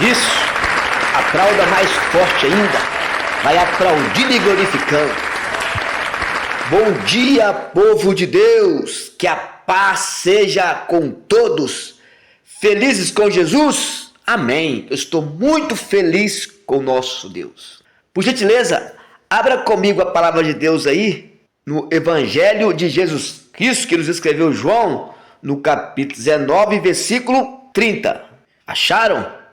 Isso, aplauda mais forte ainda. Vai aplaudindo e glorificando. Bom dia, povo de Deus. Que a paz seja com todos. Felizes com Jesus? Amém. Eu estou muito feliz com o nosso Deus. Por gentileza, abra comigo a palavra de Deus aí, no Evangelho de Jesus Cristo, que nos escreveu João, no capítulo 19, versículo 30. Acharam?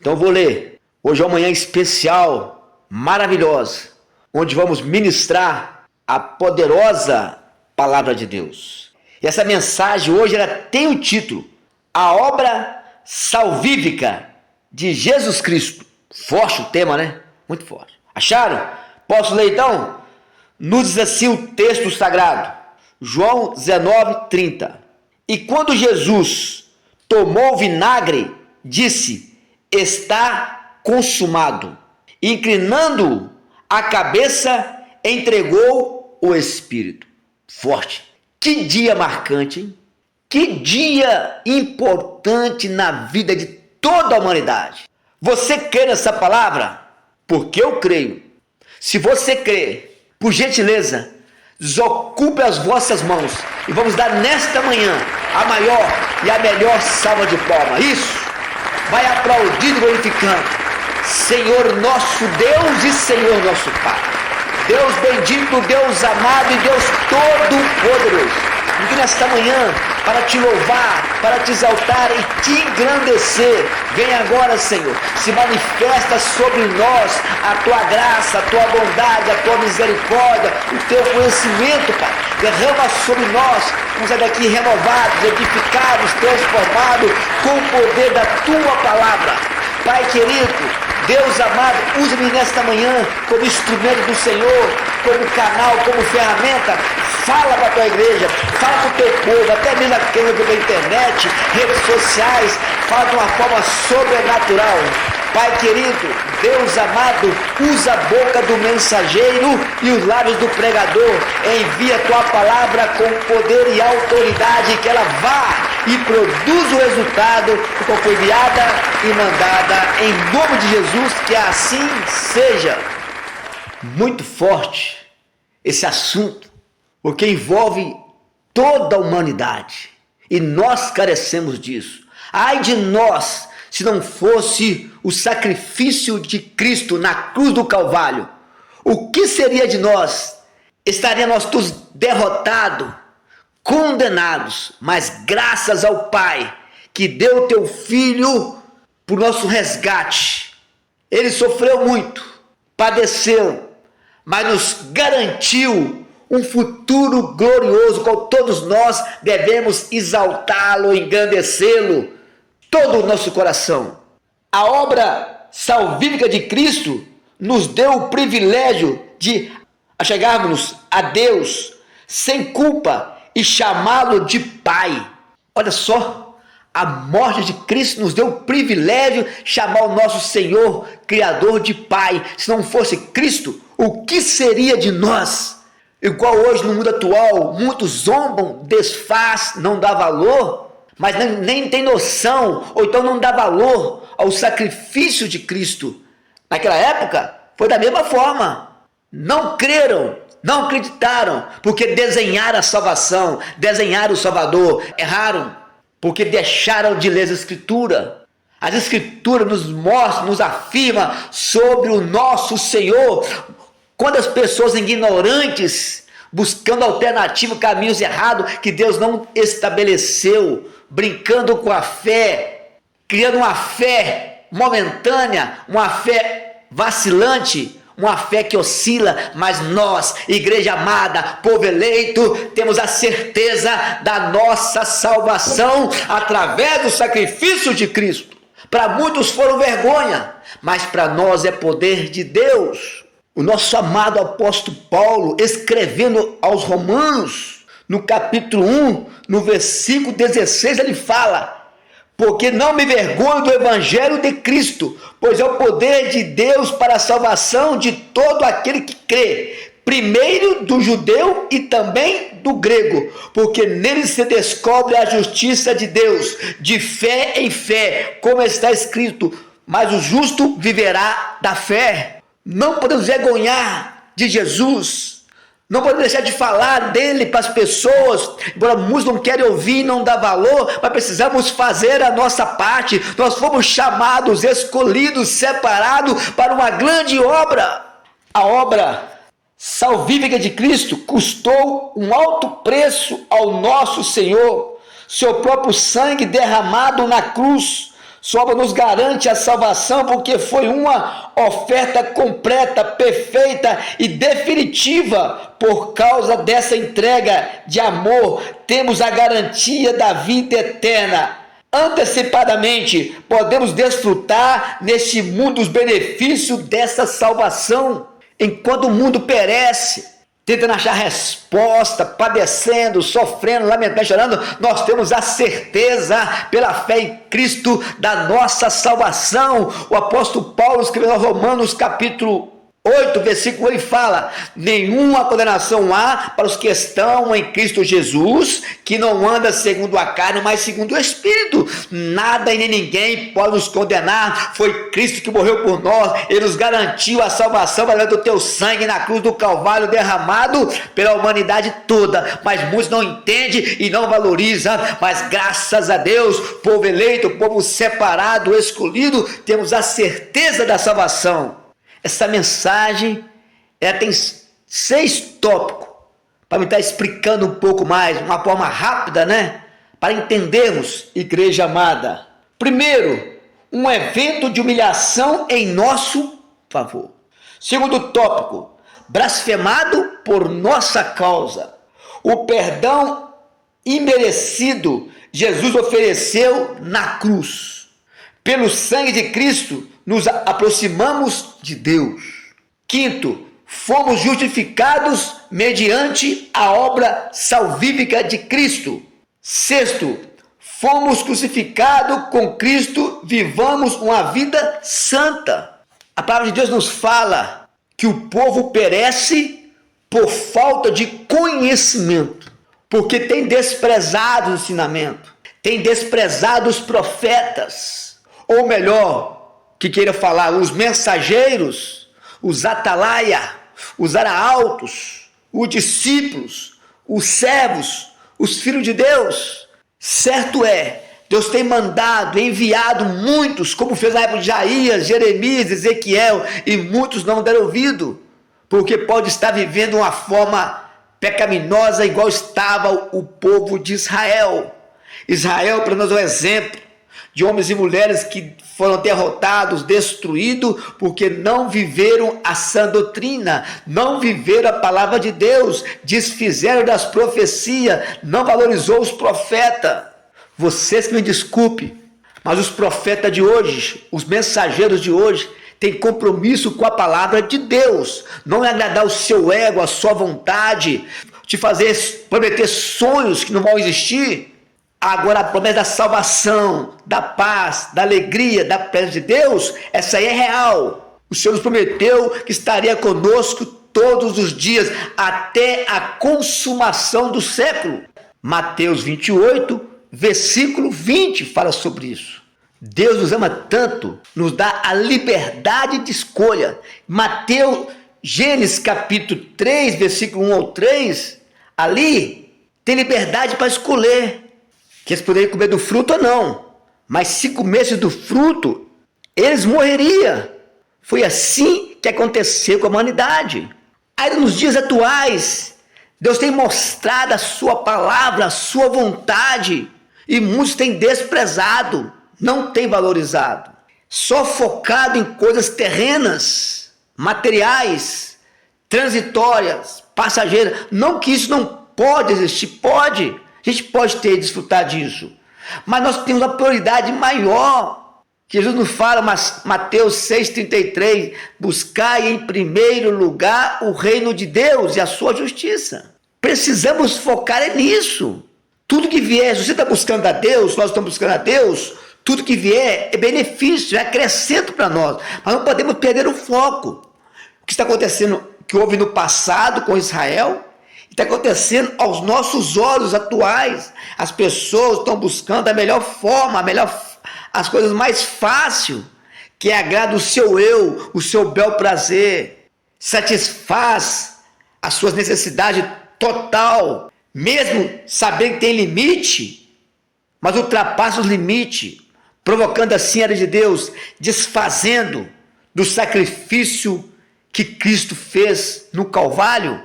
Então eu vou ler. Hoje é uma manhã especial, maravilhosa, onde vamos ministrar a poderosa palavra de Deus. E essa mensagem hoje ela tem o título: A Obra Salvífica de Jesus Cristo. Forte o tema, né? Muito forte. Acharam? Posso ler então? Nos diz assim o texto sagrado, João 19, 30. E quando Jesus tomou o vinagre, disse: está consumado. Inclinando a cabeça, entregou o Espírito. Forte. Que dia marcante, hein? Que dia importante na vida de toda a humanidade. Você crê nessa palavra? Porque eu creio. Se você crê, por gentileza, desocupe as vossas mãos e vamos dar nesta manhã a maior e a melhor salva de palmas. Isso! Vai aplaudindo e glorificando. Senhor nosso Deus e Senhor nosso Pai. Deus bendito, Deus amado e Deus todo-poderoso. Vim nesta manhã para te louvar, para te exaltar e te engrandecer. Vem agora, Senhor, se manifesta sobre nós a tua graça, a tua bondade, a tua misericórdia, o teu conhecimento, Pai. Derrama sobre nós, vamos sair daqui renovados, edificados, transformados com o poder da tua palavra. Pai querido, Deus amado, use-me nesta manhã como instrumento do Senhor, como canal, como ferramenta. Fala para a tua igreja, fala para o teu povo, até mesmo aquele pela internet, redes sociais, fala de uma forma sobrenatural. Pai querido, Deus amado, usa a boca do mensageiro e os lábios do pregador. Envia a tua palavra com poder e autoridade, que ela vá e produza o resultado que foi enviada e mandada em nome de Jesus, que assim seja. Muito forte esse assunto, porque envolve toda a humanidade e nós carecemos disso. Ai de nós se não fosse o sacrifício de Cristo na cruz do Calvário. O que seria de nós? Estaríamos nós todos derrotados, condenados, mas graças ao Pai que deu o teu Filho por nosso resgate. Ele sofreu muito, padeceu, mas nos garantiu um futuro glorioso, qual todos nós devemos exaltá-lo, engrandecê-lo, todo o nosso coração. A obra salvífica de Cristo nos deu o privilégio de chegarmos a Deus sem culpa e chamá-lo de Pai. Olha só, a morte de Cristo nos deu o privilégio de chamar o nosso Senhor, Criador, de Pai. Se não fosse Cristo, o que seria de nós? Igual hoje no mundo atual, muitos zombam, desfaz, não dá valor, mas nem tem noção, ou então não dá valor ao sacrifício de Cristo. Naquela época, foi da mesma forma. Não creram, não acreditaram, porque desenharam a salvação, desenharam o Salvador, erraram, porque deixaram de ler as Escrituras. As Escrituras nos mostram, nos afirma sobre o nosso Senhor. Quando as pessoas ignorantes, buscando alternativas, caminhos errados, que Deus não estabeleceu, brincando com a fé, criando uma fé momentânea, uma fé vacilante, uma fé que oscila, mas nós, igreja amada, povo eleito, temos a certeza da nossa salvação através do sacrifício de Cristo. Para muitos foram vergonha, mas para nós é poder de Deus. O nosso amado apóstolo Paulo, escrevendo aos Romanos, no capítulo 1, no versículo 16, ele fala: porque não me vergonho do evangelho de Cristo, pois é o poder de Deus para a salvação de todo aquele que crê, primeiro do judeu e também do grego, porque nele se descobre a justiça de Deus, de fé em fé, como está escrito: mas o justo viverá da fé. Não podemos vergonhar de Jesus, não podemos deixar de falar dele para as pessoas, embora muitos não querem ouvir, não dá valor, mas precisamos fazer a nossa parte. Nós fomos chamados, escolhidos, separados para uma grande obra. A obra salvífica de Cristo custou um alto preço ao nosso Senhor, seu próprio sangue derramado na cruz. Sua obra nos garante a salvação, porque foi uma oferta completa, perfeita e definitiva. Por causa dessa entrega de amor, temos a garantia da vida eterna. Antecipadamente, podemos desfrutar neste mundo os benefícios dessa salvação. Enquanto o mundo perece, tentando achar resposta, padecendo, sofrendo, lamentando, chorando, nós temos a certeza, pela fé em Cristo, da nossa salvação. O apóstolo Paulo escreveu aos Romanos capítulo 8, versículo 1, ele fala: nenhuma condenação há para os que estão em Cristo Jesus, que não anda segundo a carne, mas segundo o Espírito. Nada e nem ninguém pode nos condenar. Foi Cristo que morreu por nós, ele nos garantiu a salvação através do teu sangue na cruz do Calvário, derramado pela humanidade toda. Mas muitos não entendem e não valorizam, mas graças a Deus, povo eleito, povo separado, escolhido, temos a certeza da salvação. Essa mensagem, ela tem 6 tópicos, para me estar explicando um pouco mais, de uma forma rápida, né? Para entendermos, igreja amada. Primeiro, um evento de humilhação em nosso favor. Segundo tópico, blasfemado por nossa causa. O perdão imerecido Jesus ofereceu na cruz. Pelo sangue de Cristo, nos aproximamos de Deus. Quinto, fomos justificados mediante a obra salvífica de Cristo. Sexto, fomos crucificados com Cristo, vivamos uma vida santa. A palavra de Deus nos fala que o povo perece por falta de conhecimento, porque tem desprezado o ensinamento, tem desprezado os profetas, ou melhor, que queira falar, os mensageiros, os atalaia, os arautos, os discípulos, os servos, os filhos de Deus. Certo é, Deus tem mandado, enviado muitos, como fez na época de Isaías, Jeremias, Ezequiel, e muitos não deram ouvido, porque pode estar vivendo uma forma pecaminosa igual estava o povo de Israel. Israel, para nós, é um exemplo de homens e mulheres que foram derrotados, destruídos, porque não viveram a sã doutrina, não viveram a palavra de Deus, desfizeram das profecias, não valorizou os profetas. Vocês que me desculpem, mas os profetas de hoje, os mensageiros de hoje, têm compromisso com a palavra de Deus, não é agradar o seu ego, a sua vontade, te fazer prometer sonhos que não vão existir. Agora a promessa da salvação, da paz, da alegria, da presença de Deus, essa aí é real. O Senhor nos prometeu que estaria conosco todos os dias, até a consumação do século. Mateus 28, versículo 20 fala sobre isso. Deus nos ama tanto, nos dá a liberdade de escolha. Gênesis capítulo 3, versículo 1 ao 3, ali tem liberdade para escolher que eles poderiam comer do fruto ou não, mas se comessem do fruto, eles morreriam. Foi assim que aconteceu com a humanidade. Aí nos dias atuais, Deus tem mostrado a sua palavra, a sua vontade, e muitos têm desprezado, não têm valorizado, só focado em coisas terrenas, materiais, transitórias, passageiras. Não que isso não pode existir, pode. A gente pode ter e desfrutar disso, mas nós temos uma prioridade maior. Jesus nos fala, Mateus 6,33, buscai em primeiro lugar o reino de Deus e a sua justiça. Precisamos focar nisso. Tudo que vier, se você está buscando a Deus, nós estamos buscando a Deus, tudo que vier é benefício, é acrescento para nós, mas não podemos perder o foco. O que está acontecendo, que houve no passado com Israel, está acontecendo aos nossos olhos atuais. As pessoas estão buscando a melhor forma, as coisas mais fáceis, que agrada o seu eu, o seu bel prazer, satisfaz as suas necessidades total, mesmo sabendo que tem limite, mas ultrapassa os limites, provocando assim a ira de Deus, desfazendo do sacrifício que Cristo fez no Calvário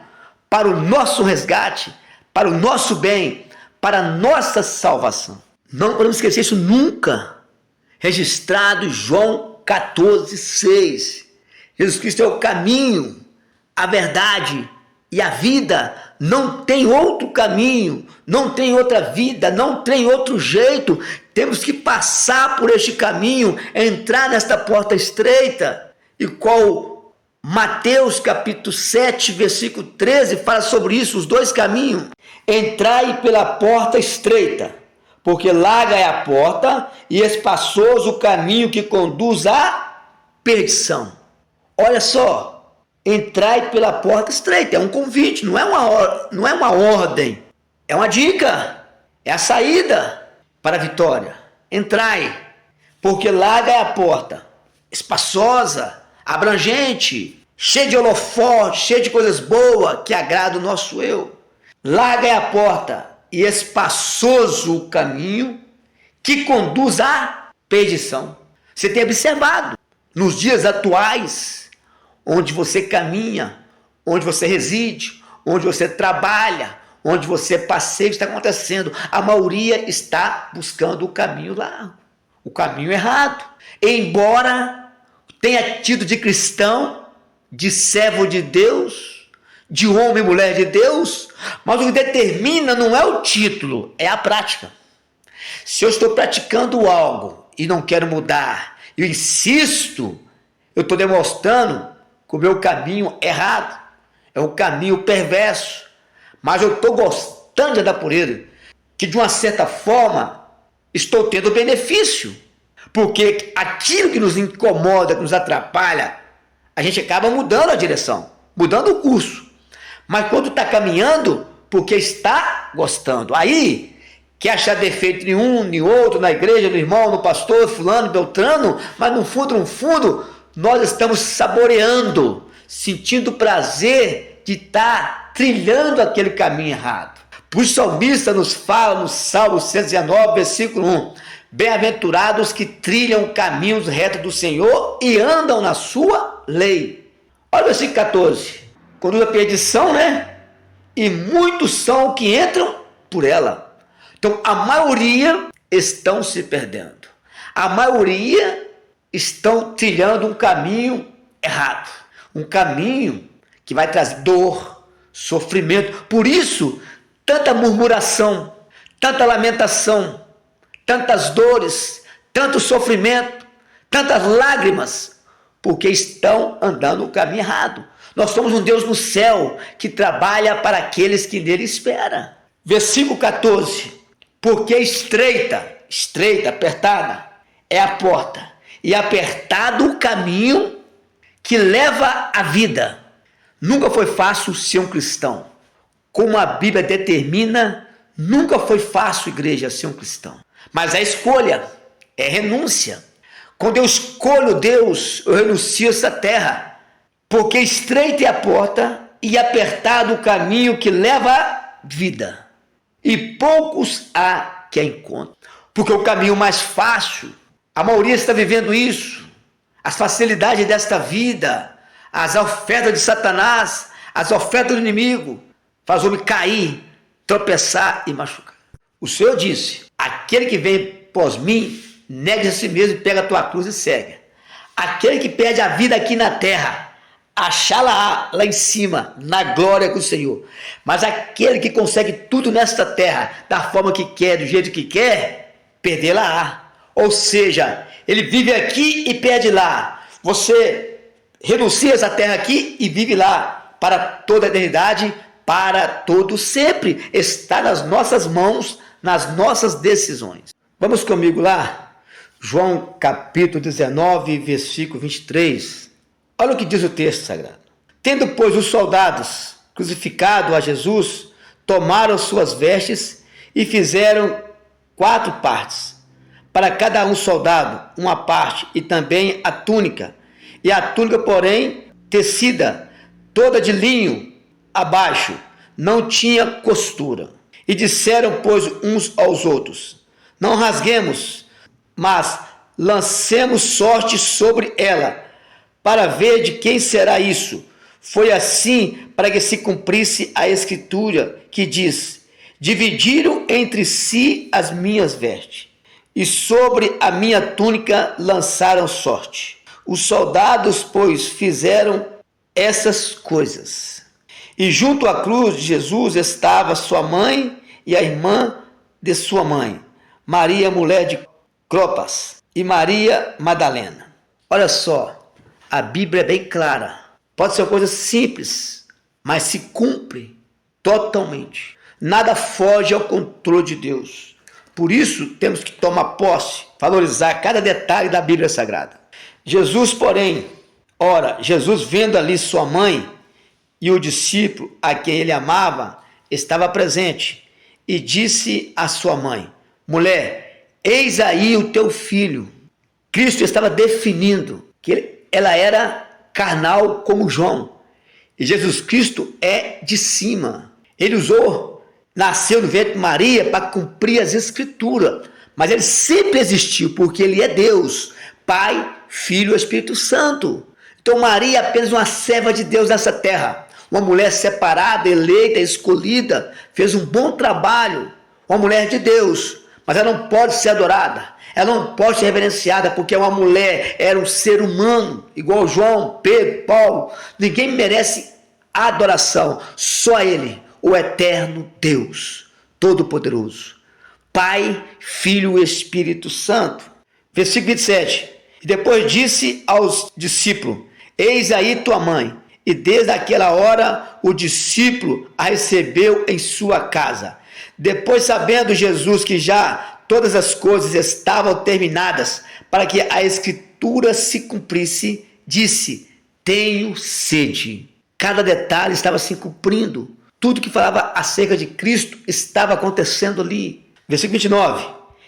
para o nosso resgate, para o nosso bem, para a nossa salvação. Não podemos esquecer isso nunca. Registrado em João 14:6. Jesus Cristo é o caminho, a verdade e a vida. Não tem outro caminho, não tem outra vida, não tem outro jeito. Temos que passar por este caminho, entrar nesta porta estreita, e qual Mateus capítulo 7, versículo 13, fala sobre isso, os dois caminhos. Entrai pela porta estreita, porque larga é a porta e espaçoso o caminho que conduz à perdição. Olha só, entrai pela porta estreita, é um convite, não é uma ordem, é uma dica, é a saída para a vitória. Entrai, porque larga é a porta, espaçosa, abrangente, cheia de holofote, cheia de coisas boas que agrada o nosso eu. Larga é a porta e espaçoso o caminho que conduz à perdição. Você tem observado nos dias atuais, onde você caminha, onde você reside, onde você trabalha, onde você passeia, o que está acontecendo? A maioria está buscando o caminho largo, o caminho errado. Embora tenha tido de cristão, de servo de Deus, de homem e mulher de Deus, mas o que determina não é o título, é a prática. Se eu estou praticando algo e não quero mudar, eu insisto, eu estou demonstrando que o meu caminho é errado, é um caminho perverso, mas eu estou gostando de andar por ele, que de uma certa forma estou tendo benefício, porque aquilo que nos incomoda, que nos atrapalha, a gente acaba mudando a direção, mudando o curso. Mas quando está caminhando, porque está gostando. Aí, quer achar defeito em um, em outro, na igreja, no irmão, no pastor, fulano, beltrano, mas no fundo, nós estamos saboreando, sentindo prazer de estar trilhando aquele caminho errado. Por isso o salmista nos fala no Salmo 119, versículo 1, bem-aventurados que trilham caminhos retos do Senhor e andam na sua lei. Olha o versículo 14. Conduz a perdição, né? E muitos são que entram por ela. Então, a maioria estão se perdendo. A maioria estão trilhando um caminho errado. Um caminho que vai trazer dor, sofrimento. Por isso, tanta murmuração, tanta lamentação, tantas dores, tanto sofrimento, tantas lágrimas, porque estão andando no caminho errado. Nós somos um Deus no céu que trabalha para aqueles que nele esperam. Versículo 14. Porque estreita, apertada, é a porta, e apertado o caminho que leva à vida. Nunca foi fácil ser um cristão. Como a Bíblia determina, nunca foi fácil, igreja, ser um cristão. Mas a escolha é renúncia. Quando eu escolho Deus, eu renuncio a essa terra. Porque estreita é a porta e apertado o caminho que leva à vida. E poucos há que a encontram. Porque o caminho mais fácil, a maioria está vivendo isso. As facilidades desta vida, as ofertas de Satanás, as ofertas do inimigo, faz o homem cair, tropeçar e machucar. O Senhor disse, aquele que vem após mim, negue a si mesmo e pega a tua cruz e segue. Aquele que perde a vida aqui na terra, achá-la lá em cima, na glória com o Senhor. Mas aquele que consegue tudo nesta terra, da forma que quer, do jeito que quer, perdê-la-á. Ou seja, ele vive aqui e perde lá. Você renuncia essa terra aqui e vive lá para toda a eternidade, para todo sempre. Está nas nossas mãos, nas nossas decisões. Vamos comigo lá? João capítulo 19, versículo 23. Olha o que diz o texto sagrado. Tendo, pois, os soldados crucificado a Jesus, tomaram suas vestes e fizeram 4 partes, para cada um soldado uma parte, e também a túnica. E a túnica, porém, tecida, toda de linho abaixo, não tinha costura. E disseram, pois, uns aos outros: não rasguemos, mas lancemos sorte sobre ela, para ver de quem será isso. Foi assim para que se cumprisse a escritura que diz: dividiram entre si as minhas vestes, e sobre a minha túnica lançaram sorte. Os soldados, pois, fizeram essas coisas. E junto à cruz de Jesus estava sua mãe e a irmã de sua mãe, Maria, mulher de Clopas, e Maria Madalena. Olha só, a Bíblia é bem clara. Pode ser uma coisa simples, mas se cumpre totalmente. Nada foge ao controle de Deus. Por isso, temos que tomar posse, valorizar cada detalhe da Bíblia Sagrada. Jesus, porém, Jesus vendo ali sua mãe e o discípulo a quem ele amava, estava presente e disse à sua mãe: mulher, eis aí o teu filho. Cristo estava definindo que ela era carnal como João. E Jesus Cristo é de cima. Ele nasceu no ventre de Maria para cumprir as escrituras. Mas ele sempre existiu, porque ele é Deus, Pai, Filho e Espírito Santo. Então Maria é apenas uma serva de Deus nessa terra. Uma mulher separada, eleita, escolhida, fez um bom trabalho. Uma mulher de Deus, mas ela não pode ser adorada. Ela não pode ser reverenciada, porque é uma mulher, era um ser humano, igual João, Pedro, Paulo. Ninguém merece adoração, só Ele, o eterno Deus, Todo-Poderoso, Pai, Filho e Espírito Santo. Versículo 27. E depois disse aos discípulos: eis aí tua mãe. E desde aquela hora o discípulo a recebeu em sua casa. Depois, sabendo Jesus que já todas as coisas estavam terminadas, para que a escritura se cumprisse, disse: tenho sede. Cada detalhe estava se cumprindo. Tudo que falava acerca de Cristo estava acontecendo ali. Versículo 29.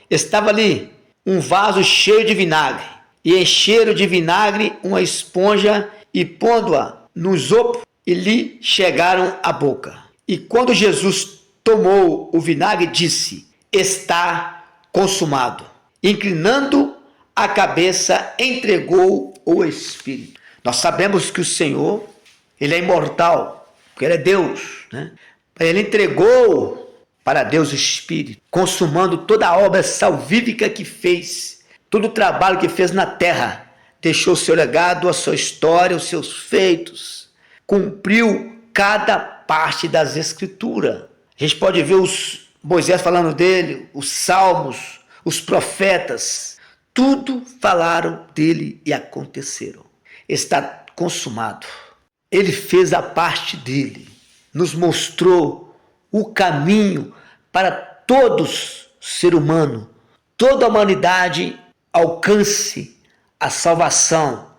Estava ali um vaso cheio de vinagre, e encheram de vinagre uma esponja, e pondo-a no isopo, e lhe chegaram à boca. E quando Jesus tomou o vinagre, disse: está consumado. Inclinando a cabeça, entregou o Espírito. Nós sabemos que o Senhor, Ele é imortal, porque Ele é Deus, né? Ele entregou para Deus o Espírito, consumando toda a obra salvífica que fez, todo o trabalho que fez na terra. Deixou o seu legado, a sua história, os seus feitos. Cumpriu cada parte das Escrituras. A gente pode ver Moisés falando dele, os salmos, os profetas. Tudo falaram dele e aconteceram. Está consumado. Ele fez a parte dele. Nos mostrou o caminho para todos, ser humano, toda a humanidade alcance a salvação,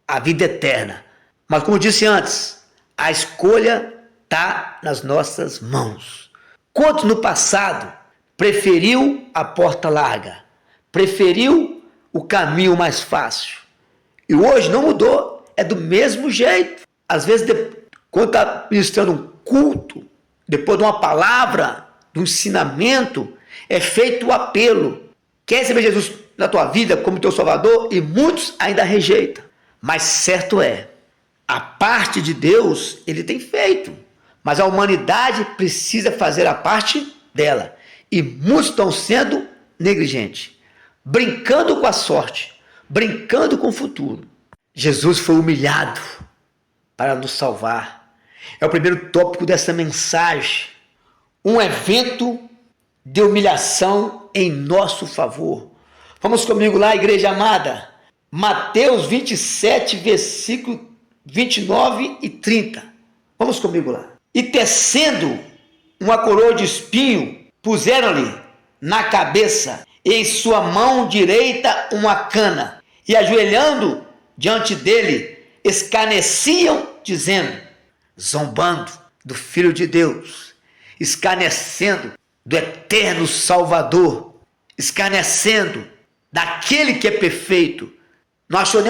a vida eterna. Mas como disse antes, a escolha está nas nossas mãos. Quantos no passado preferiu a porta larga, preferiu o caminho mais fácil, e hoje não mudou, é do mesmo jeito. Às vezes, quando está ministrando um culto, depois de uma palavra, de um ensinamento, é feito o apelo: quer receber Jesus na tua vida como teu Salvador? E muitos ainda rejeitam. Mas certo é, a parte de Deus Ele tem feito, mas a humanidade precisa fazer a parte dela. E muitos estão sendo negligentes, brincando com a sorte, brincando com o futuro. Jesus foi humilhado para nos salvar. É o primeiro tópico dessa mensagem. Um evento de humilhação em nosso favor. Vamos comigo lá, igreja amada. Mateus 27, versículo 29 e 30. Vamos comigo lá. E tecendo uma coroa de espinho, puseram-lhe na cabeça, e em sua mão direita uma cana. E ajoelhando diante dele, escarneciam, dizendo, zombando do Filho de Deus, escarnecendo do eterno Salvador, escarnecendo daquele que é perfeito. Não achou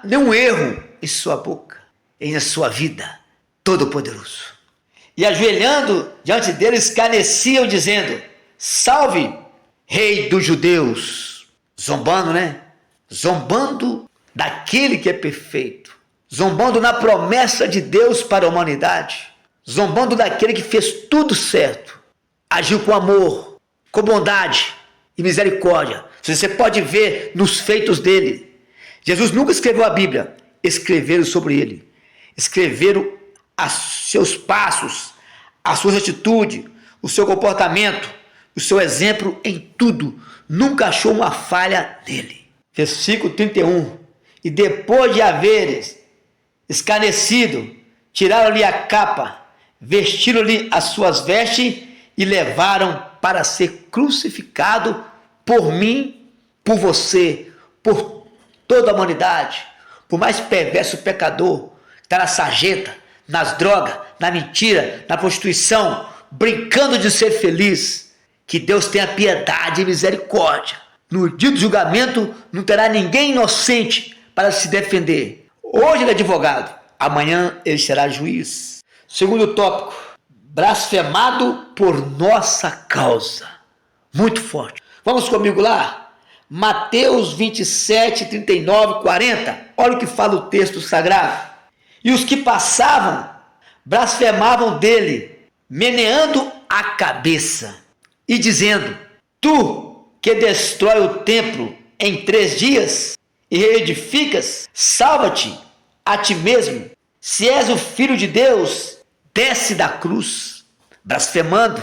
nenhum erro em sua boca, em a sua vida, Todo-Poderoso. E ajoelhando diante dele, escarneciam, dizendo: salve, Rei dos Judeus. Zombando, né? Zombando daquele que é perfeito. Zombando na promessa de Deus para a humanidade. Zombando daquele que fez tudo certo. Agiu com amor, com bondade e misericórdia. Você pode ver nos feitos dele. Jesus nunca escreveu a Bíblia. Escreveram sobre ele. Escreveram os seus passos, as suas atitudes, o seu comportamento, o seu exemplo em tudo. Nunca achou uma falha nele. Versículo 31. E depois de haveres escarnecido, tiraram-lhe a capa, vestiram-lhe as suas vestes e levaram para ser crucificado por mim, por você, por toda a humanidade. Por mais perverso pecador, que está na sarjeta, nas drogas, na mentira, na prostituição, brincando de ser feliz, que Deus tenha piedade e misericórdia. No dia do julgamento não terá ninguém inocente para se defender. Hoje ele é advogado, amanhã ele será juiz. Segundo tópico, blasfemado por nossa causa. Muito forte. Vamos comigo lá? Mateus 27, 39, 40. Olha o que fala o texto sagrado. E os que passavam blasfemavam dele, meneando a cabeça e dizendo: tu que destrói o templo em 3 dias e reedificas, salva-te a ti mesmo. Se és o Filho de Deus, desce da cruz. Blasfemando,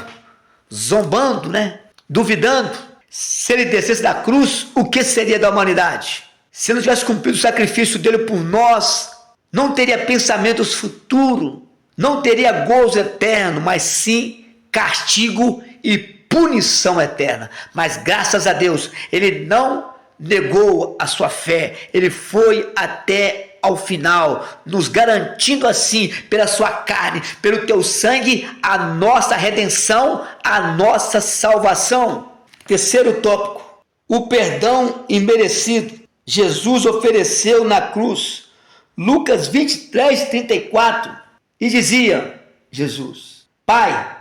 zombando, né? Duvidando. Se ele descesse da cruz, o que seria da humanidade? Se não tivesse cumprido o sacrifício dele por nós, não teria pensamentos futuros, não teria gozo eterno, mas sim castigo e punição eterna. Mas graças a Deus, ele não negou a sua fé, ele foi até ao final, nos garantindo assim, pela sua carne, pelo teu sangue, a nossa redenção, a nossa salvação. Terceiro tópico, o perdão imerecido. Jesus ofereceu na cruz, Lucas 23, 34, e dizia Jesus: Pai,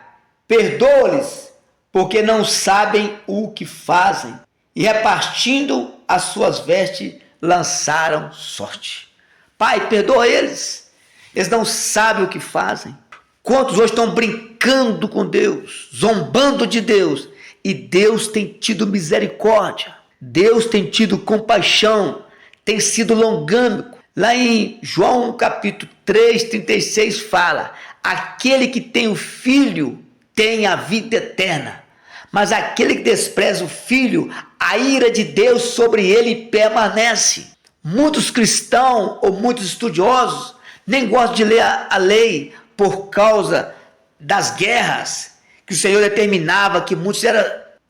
perdoa-lhes, porque não sabem o que fazem. E repartindo as suas vestes, lançaram sorte. Pai, perdoa eles, eles não sabem o que fazem. Quantos hoje estão brincando com Deus, zombando de Deus, e Deus tem tido misericórdia, Deus tem tido compaixão, tem sido longâmico. Lá em João capítulo 3, 36 fala: aquele que tem o Filho tem a vida eterna, mas aquele que despreza o Filho, a ira de Deus sobre ele permanece. Muitos cristãos ou muitos estudiosos nem gostam de ler a lei por causa das guerras que o Senhor determinava que muitos eram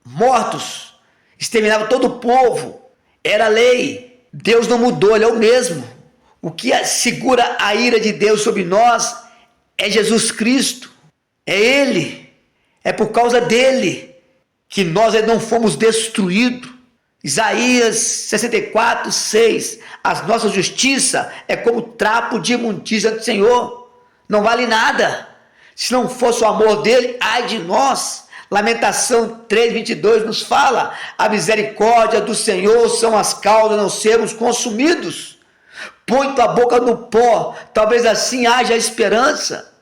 mortos, exterminava todo o povo. Era lei. Deus não mudou, ele é o mesmo. O que segura a ira de Deus sobre nós é Jesus Cristo. É Ele. É por causa dele que nós não fomos destruídos. Isaías 64, 6. As nossas justiças é como trapo de imundícia do Senhor. Não vale nada. Se não fosse o amor dele, ai de nós. Lamentação 3, 22 nos fala: a misericórdia do Senhor são as causas de não sermos consumidos. Põe tua boca no pó, talvez assim haja esperança.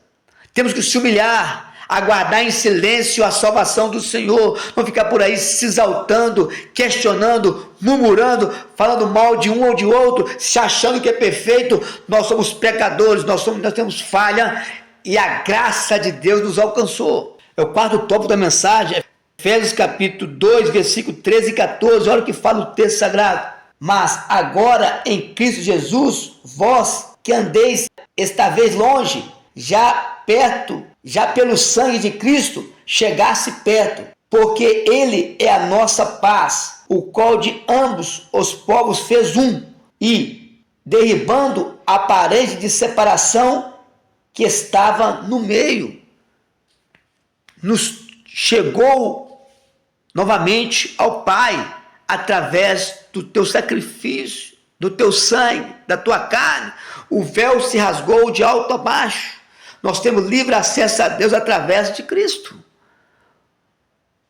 Temos que se humilhar, aguardar em silêncio a salvação do Senhor, não ficar por aí se exaltando, questionando, murmurando, falando mal de um ou de outro, se achando que é perfeito. Nós somos pecadores, nós temos falha, e a graça de Deus nos alcançou. É o quarto tópico da mensagem, Efésios capítulo 2, versículo 13 e 14, olha o que fala o texto sagrado. Mas agora em Cristo Jesus, vós que andeis esta vez longe, já perto, já pelo sangue de Cristo, chegasse perto, porque ele é a nossa paz, o qual de ambos os povos fez um, e derribando a parede de separação que estava no meio, nos chegou novamente ao Pai, através do teu sacrifício, do teu sangue, da tua carne. O véu se rasgou de alto a baixo. Nós temos livre acesso a Deus através de Cristo.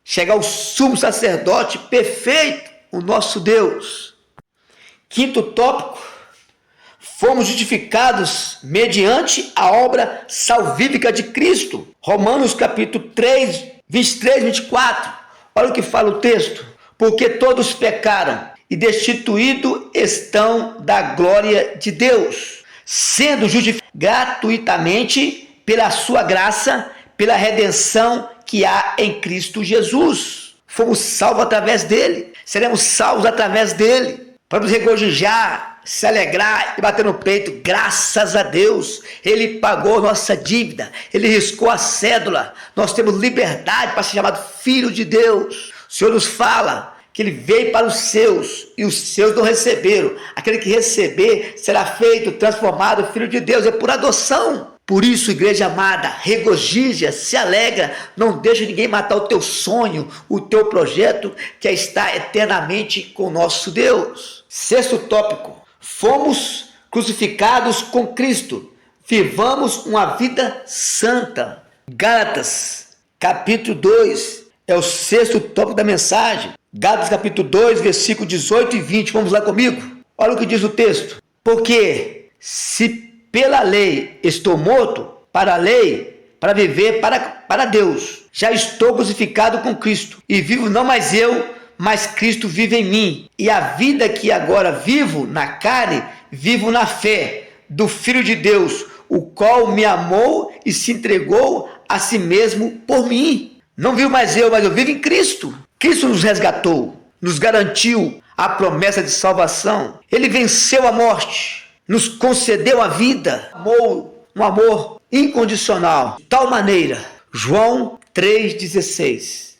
Chega ao sumo sacerdote perfeito, o nosso Deus. Quinto tópico: fomos justificados mediante a obra salvífica de Cristo. Romanos capítulo 3, 23, 24. Olha o que fala o texto. Porque todos pecaram e destituídos estão da glória de Deus, sendo justificados gratuitamente pela sua graça, pela redenção que há em Cristo Jesus. Fomos salvos através dele, seremos salvos através dele, para nos regozijar, se alegrar e bater no peito. Graças a Deus, ele pagou nossa dívida, ele riscou a cédula, nós temos liberdade para ser chamado filho de Deus. O Senhor nos fala que ele veio para os seus e os seus não receberam. Aquele que receber será feito, transformado filho de Deus, é por adoção. Por isso, igreja amada, regozija, se alegra, não deixe ninguém matar o teu sonho, o teu projeto, que está eternamente com o nosso Deus. Sexto tópico: fomos crucificados com Cristo, vivamos uma vida santa. Gálatas, capítulo 2, é o sexto tópico da mensagem. Gálatas, capítulo 2, versículo 18 e 20, vamos lá comigo? Olha o que diz o texto. Porque se pela lei estou morto para a lei, para viver para Deus, já estou crucificado com Cristo, e vivo não mais eu, mas Cristo vive em mim. E a vida que agora vivo na carne, vivo na fé do Filho de Deus, o qual me amou e se entregou a si mesmo por mim. Não vivo mais eu, mas eu vivo em Cristo. Cristo nos resgatou, nos garantiu a promessa de salvação. Ele venceu a morte, nos concedeu a vida, amou um amor incondicional. De tal maneira, João 3,16,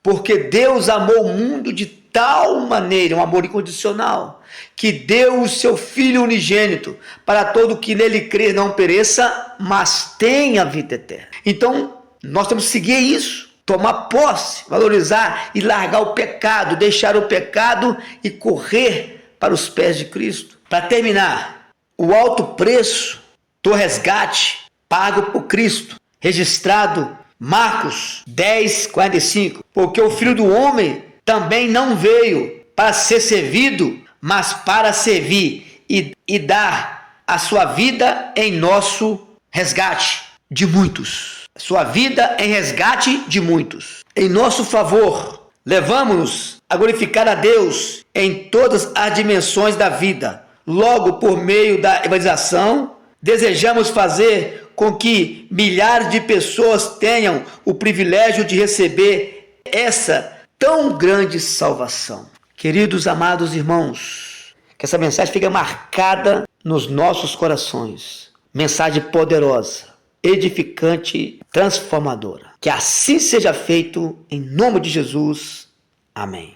porque Deus amou o mundo de tal maneira, um amor incondicional, que deu o seu Filho unigênito, para todo que nele crê não pereça, mas tenha vida eterna. Então, nós temos que seguir isso. Tomar posse, valorizar e largar o pecado, deixar o pecado e correr para os pés de Cristo. Para terminar, o alto preço do resgate pago por Cristo, registrado Marcos 10:45, porque o Filho do Homem também não veio para ser servido, mas para servir e dar a sua vida em nosso resgate de muitos. Sua vida em resgate de muitos. Em nosso favor, levamos-nos a glorificar a Deus em todas as dimensões da vida. Logo, por meio da evangelização, desejamos fazer com que milhares de pessoas tenham o privilégio de receber essa tão grande salvação. Queridos amados irmãos, que essa mensagem fique marcada nos nossos corações. Mensagem poderosa, edificante, transformadora. Que assim seja feito, em nome de Jesus. Amém.